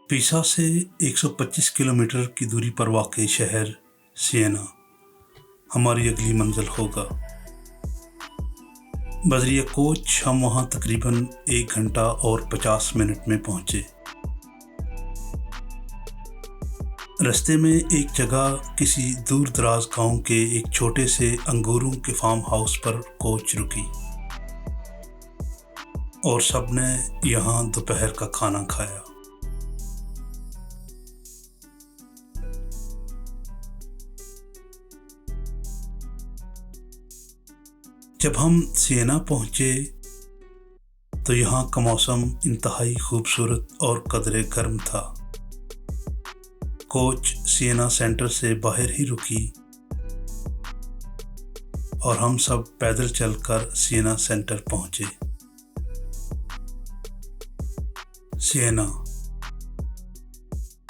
पीसा से 125 किलोमीटर की दूरी पर वाक़ई शहर सिएना हमारी अगली मंजिल होगा। बजरिया कोच हम वहाँ तकरीबन 1 घंटा और 50 मिनट में पहुँचे। रास्ते में एक जगह किसी दूर दराज गांव के एक छोटे से अंगूरों के फार्म हाउस पर कोच रुकी और सबने यहाँ दोपहर का खाना खाया। जब हम सिएना पहुँचे तो यहाँ का मौसम इंतहाई खूबसूरत और कदरे गर्म था। कोच सिएना सेंटर से बाहर ही रुकी और हम सब पैदल चलकर सिएना सेंटर पहुँचे। सिएना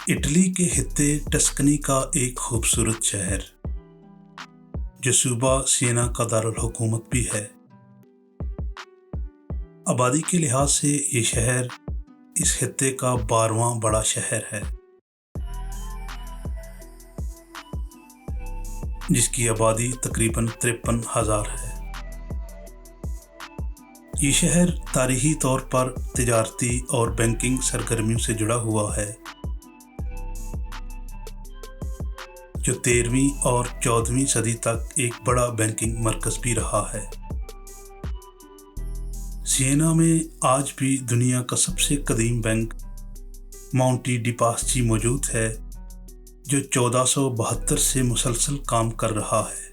इटली के हित्ते टस्कनी का एक खूबसूरत शहर जो सूबा सिएना का दारुल हुकूमत भी है। आबादी के लिहाज से ये शहर इस खित्ते का 12वां बड़ा शहर है, जिसकी आबादी तकरीबन 53,000 है। ये शहर तारीखी तौर पर तिजारती और बैंकिंग सरगर्मियों से जुड़ा हुआ है, जो 13वीं और 14वीं सदी तक एक बड़ा बैंकिंग मरकज़ भी रहा है। सिएना में आज भी दुनिया का सबसे कदीम बैंक माउंटी डी पास्ची मौजूद है, जो 1472 से मुसलसल काम कर रहा है।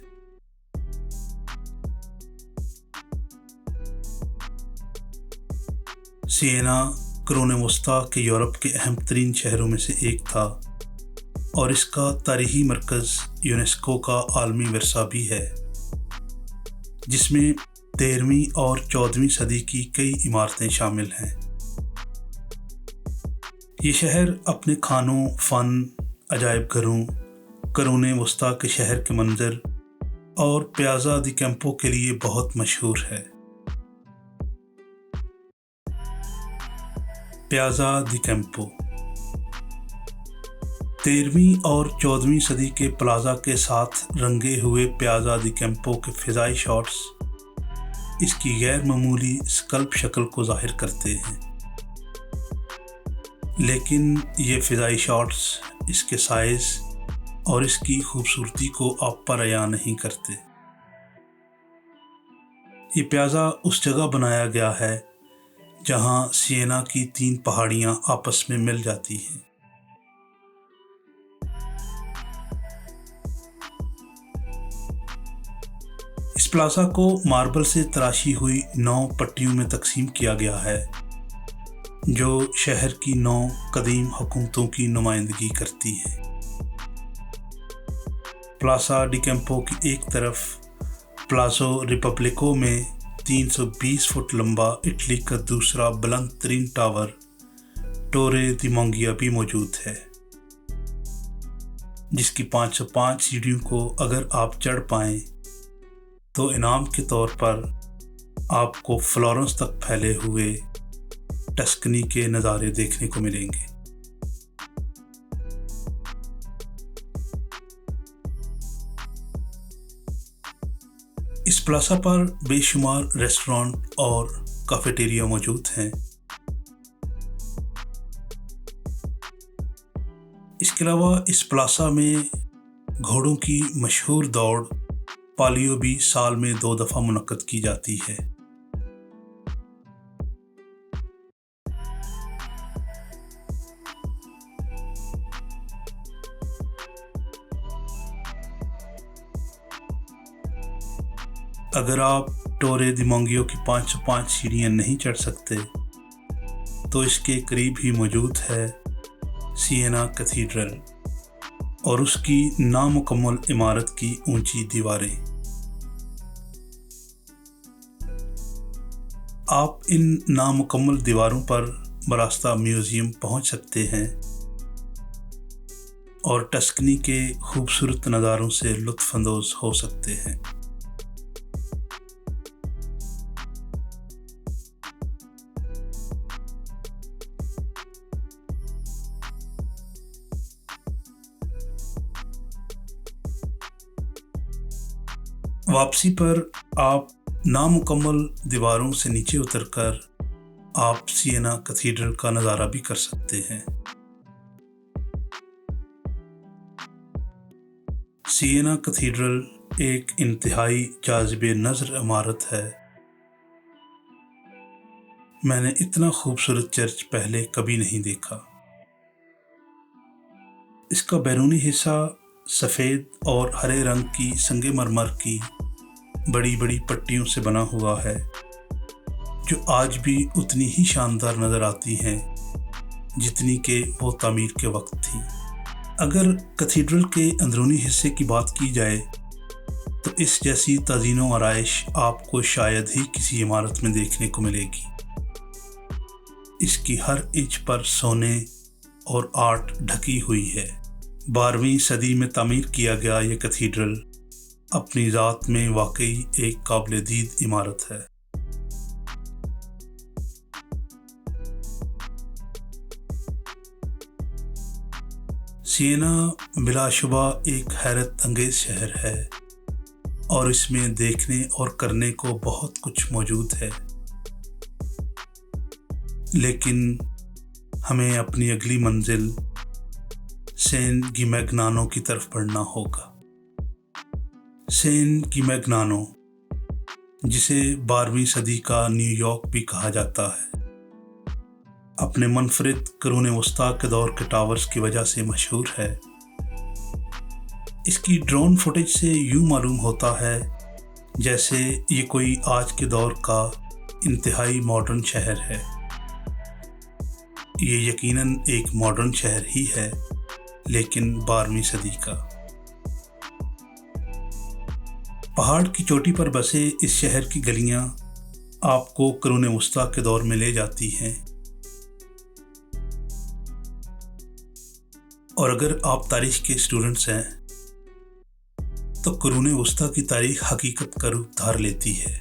सिएना कुरून वस्ता के यूरोप के अहम तरीन शहरों में से एक था और इसका तारीखी मरकज़ यूनेस्को का आलमी विरसा भी है, जिसमें 13वीं और 14वीं सदी की कई इमारतें शामिल हैं। ये शहर अपने खानों, फ़न, अजायब घरों, कुरून वस्ता के शहर के मंजर और प्याज़ा दी कैंपो के लिए बहुत मशहूर है। प्याज़ा दी कैंपो 13वीं और 14वीं सदी के प्लाज़ा के साथ रंगे हुए प्याज़ा दी कैंपो के फ़िज़ाई शॉट्स इसकी गैर मामूली स्कल्प शक्ल को ज़ाहिर करते हैं, लेकिन ये फ़िज़ाई शॉट्स इसके साइज़ और इसकी खूबसूरती को आप पर अया नहीं करते। ये प्याज़ा उस जगह बनाया गया है जहाँ सिएना की 3 पहाड़ियाँ आपस में मिल जाती हैं। इस प्लाज़ा को मार्बल से तराशी हुई 9 पट्टियों में तकसीम किया गया है, जो शहर की 9 कदीम हुकूमतों की नुमाइंदगी करती हैं। प्लाज़ा डी कैंपो की एक तरफ प्लाज़ो रिपब्लिको में 320 फुट लंबा इटली का दूसरा बुलंद तरीन टावर टोरे दी मोंगिया भी मौजूद है, जिसकी 505 सीढ़ियों को अगर आप चढ़ पाएं तो इनाम के तौर पर आपको फ्लोरेंस तक फैले हुए टस्कनी के नज़ारे देखने को मिलेंगे। इस प्लाज़ा पर बेशुमार रेस्टोरेंट और कैफेटेरिया मौजूद हैं। इसके अलावा इस प्लाज़ा में घोड़ों की मशहूर दौड़ पालियो भी साल में 2 दफ़ा मुनक्कद की जाती है। अगर आप टोरे दी मोंगियो की 505 सीढ़ियाँ नहीं चढ़ सकते तो इसके करीब ही मौजूद है सिएना कैथीड्रल और उसकी नामुकम्मल इमारत की ऊंची दीवारें। आप इन नामुकम्मल दीवारों पर बरास्ता म्यूज़ियम पहुंच सकते हैं और टस्कनी के खूबसूरत नज़ारों से लुत्फ़ अंदोज़ हो सकते हैं। वापसी पर आप नामुकम्मल दीवारों से नीचे उतरकर आप सिएना कैथीड्रल का नज़ारा भी कर सकते हैं। सिएना कैथीड्रल एक इंतहाई जाज़िबे नज़र इमारत है। मैंने इतना खूबसूरत चर्च पहले कभी नहीं देखा। इसका बैरूनी हिस्सा सफ़ेद और हरे रंग की संगमरमर की बड़ी बड़ी पट्टियों से बना हुआ है, जो आज भी उतनी ही शानदार नज़र आती हैं जितनी कि वो तामीर के वक्त थी। अगर कैथीड्रल के अंदरूनी हिस्से की बात की जाए तो इस जैसी तज़ीनो आराइश आपको शायद ही किसी इमारत में देखने को मिलेगी। इसकी हर इंच पर सोने और आर्ट ढकी हुई है। 12वीं सदी में तामीर किया गया ये कैथीड्रल अपनी ज़ात में वाकई एक काबिल दीद इमारत है। सिएना बिलाशुबा एक हैरत अंगेज़ शहर है और इसमें देखने और करने को बहुत कुछ मौजूद है, लेकिन हमें अपनी अगली मंजिल सैन गिमैग्नानो की तरफ बढ़ना होगा। सैन गिमैग्नानो, जिसे 12वीं सदी का न्यूयॉर्क भी कहा जाता है, अपने मुनफरिद कुरून वस्ता के दौर के टावर्स की वजह से मशहूर है। इसकी ड्रोन फुटेज से यूँ मालूम होता है जैसे ये कोई आज के दौर का इंतहाई मॉडर्न शहर है। ये यकीनन एक मॉडर्न शहर ही है, लेकिन 12वीं सदी का। पहाड़ की चोटी पर बसे इस शहर की गलियां आपको कुरून वस्ता के दौर में ले जाती हैं, और अगर आप तारीख के स्टूडेंट्स हैं तो कुरून वस्ता की तारीख हकीकत का रूप धार लेती है।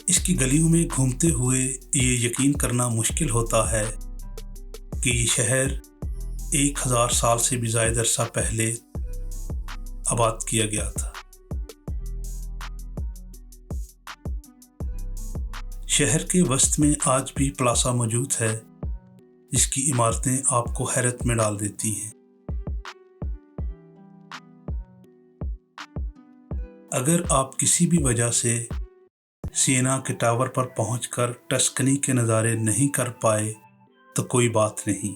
इसकी गलियों में घूमते हुए ये यकीन करना मुश्किल होता है कि ये शहर 1000 साल से भी ज़्यादा अरसा पहले आबाद किया गया था। शहर के वस्त में आज भी प्लासा मौजूद है, जिसकी इमारतें आपको हैरत में डाल देती हैं। अगर आप किसी भी वजह से सिएना के टावर पर पहुंचकर टस्कनी के नज़ारे नहीं कर पाए तो कोई बात नहीं।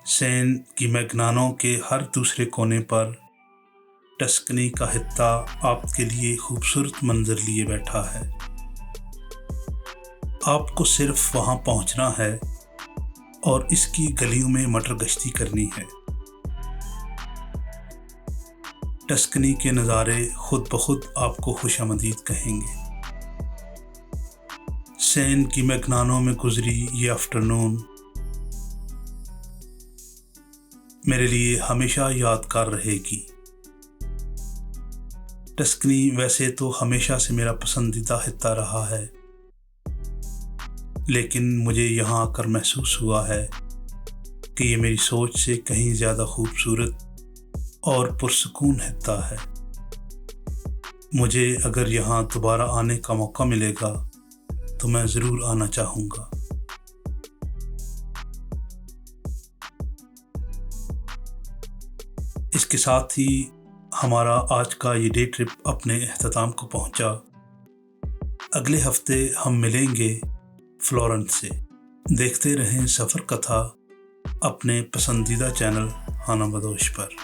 सैन गिमैग्नानो के हर दूसरे कोने पर टस्कनी का हिस्सा आपके लिए खूबसूरत मंजर लिए बैठा है। आपको सिर्फ वहां पहुंचना है और इसकी गलियों में मटर गश्ती करनी है। टस्कनी के नज़ारे खुद ब खुद आपको खुशामदीद कहेंगे। सैन गिमैग्नानो में गुजरी ये आफ्टरनून मेरे लिए हमेशा यादगार रहेगी। टस्कनी वैसे तो हमेशा से मेरा पसंदीदा हिस्सा रहा है, लेकिन मुझे यहाँ आकर महसूस हुआ है कि ये मेरी सोच से कहीं ज़्यादा खूबसूरत और पुरसकून हिस्सा है। मुझे अगर यहाँ दोबारा आने का मौका मिलेगा तो मैं ज़रूर आना चाहूँगा। इसके साथ ही हमारा आज का ये डे ट्रिप अपने अख्ताम को पहुँचा। अगले हफ्ते हम मिलेंगे फ्लोरेंस से। देखते रहें सफ़र कथा अपने पसंदीदा चैनल खाना बदोश पर।